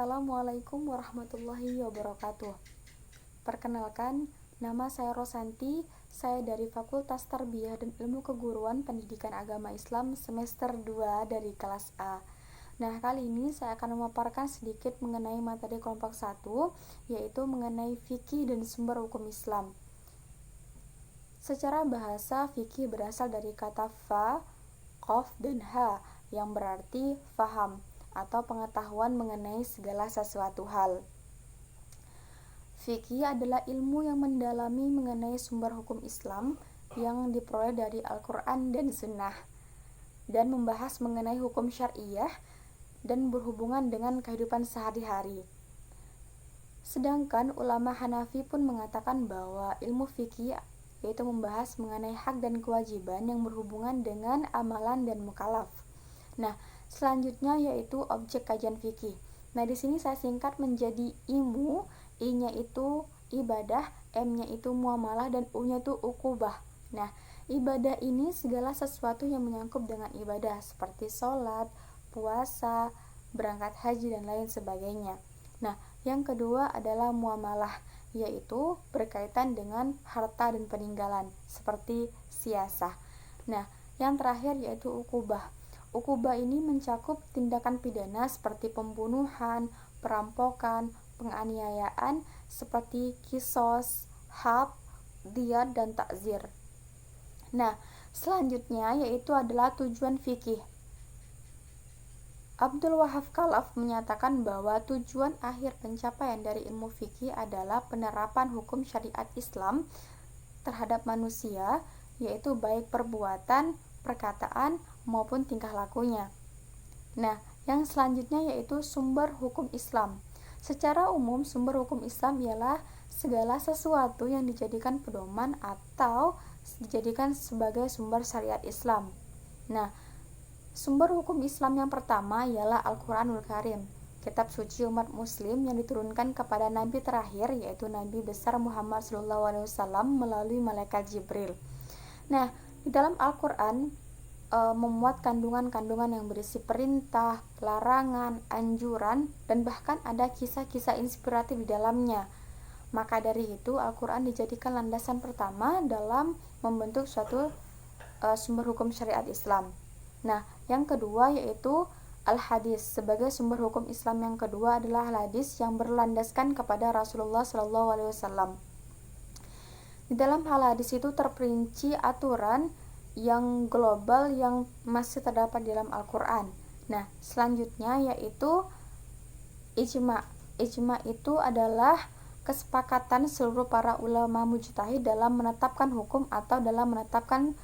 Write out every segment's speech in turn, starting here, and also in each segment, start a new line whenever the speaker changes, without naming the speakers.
Assalamualaikum warahmatullahi wabarakatuh. Perkenalkan, nama saya Rosanti. Saya dari Fakultas Tarbiyah dan Ilmu Keguruan Pendidikan Agama Islam semester 2 dari kelas A. Nah, kali ini saya akan memaparkan sedikit mengenai materi kelompok 1, yaitu mengenai fikih dan sumber hukum Islam. Secara bahasa, fikih berasal dari kata fa, qaf, dan ha, yang berarti faham atau pengetahuan mengenai segala sesuatu hal. Fikih adalah ilmu yang mendalami mengenai sumber hukum Islam yang diperoleh dari Al-Quran dan Sunnah, dan membahas mengenai hukum syariah dan berhubungan dengan kehidupan sehari-hari. Sedangkan ulama Hanafi pun mengatakan bahwa ilmu fikih yaitu membahas mengenai hak dan kewajiban yang berhubungan dengan amalan dan mukallaf. Nah, selanjutnya yaitu objek kajian fikih. Nah, di sini saya singkat menjadi ilmu, I-nya itu ibadah, M-nya itu muamalah, dan U-nya itu ukubah. Nah, ibadah ini segala sesuatu yang menyangkut dengan ibadah seperti sholat, puasa, berangkat haji, dan lain sebagainya. Nah, yang kedua adalah muamalah, yaitu berkaitan dengan harta dan peninggalan seperti siasah. Nah, yang terakhir yaitu ukubah. Ukubah ini mencakup tindakan pidana seperti pembunuhan, perampokan, penganiayaan seperti kisos, had, diyat, dan takzir. Nah, selanjutnya yaitu adalah tujuan fikih. Abdul Wahab Khalaf menyatakan bahwa tujuan akhir pencapaian dari ilmu fikih adalah penerapan hukum syariat Islam terhadap manusia, yaitu baik perbuatan, perkataan, maupun tingkah lakunya. Nah, yang selanjutnya yaitu sumber hukum Islam. Secara umum, sumber hukum Islam ialah segala sesuatu yang dijadikan pedoman atau dijadikan sebagai sumber syariat Islam. Nah, sumber hukum Islam yang pertama ialah Al-Quranul Karim, kitab suci umat muslim yang diturunkan kepada Nabi terakhir, yaitu Nabi besar Muhammad SAW melalui malaikat Jibril. Nah, di dalam Al-Quran memuat kandungan-kandungan yang berisi perintah, larangan, anjuran, dan bahkan ada kisah-kisah inspiratif di dalamnya. Maka dari itu, Al-Quran dijadikan landasan pertama dalam membentuk suatu sumber hukum syariat Islam. Nah, yang kedua yaitu Al-Hadis. Sebagai sumber hukum Islam yang kedua adalah Al-Hadis yang berlandaskan kepada Rasulullah SAW. Di dalam Al-Hadis itu terperinci aturan yang global yang masih terdapat di dalam Al-Quran. Nah, selanjutnya yaitu ijma. Ijma itu adalah kesepakatan seluruh para ulama mujtahid dalam menetapkan hukum atau dalam menetapkan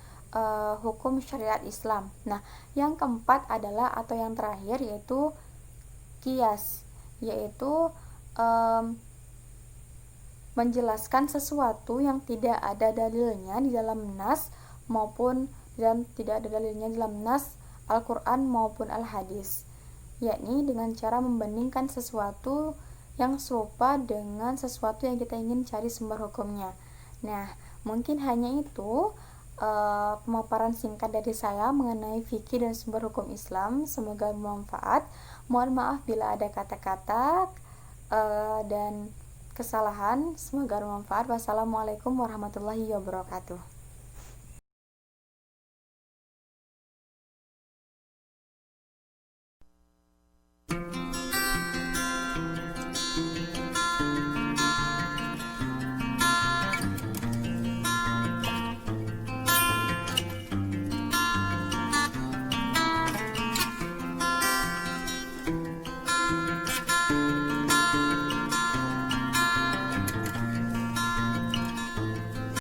hukum syariat Islam. Nah, yang keempat adalah atau yang terakhir yaitu qiyas, yaitu menjelaskan sesuatu yang tidak ada dalilnya di dalam nas maupun dan tidak ada dalilnya dalam nas Al-Quran maupun Al-Hadis, yakni dengan cara membandingkan sesuatu yang serupa dengan sesuatu yang kita ingin cari sumber hukumnya. Nah, mungkin hanya itu pemaparan singkat dari saya mengenai fikih dan sumber hukum Islam. Semoga bermanfaat. Mohon maaf bila ada kata-kata dan kesalahan. Semoga bermanfaat. Wassalamualaikum warahmatullahi wabarakatuh.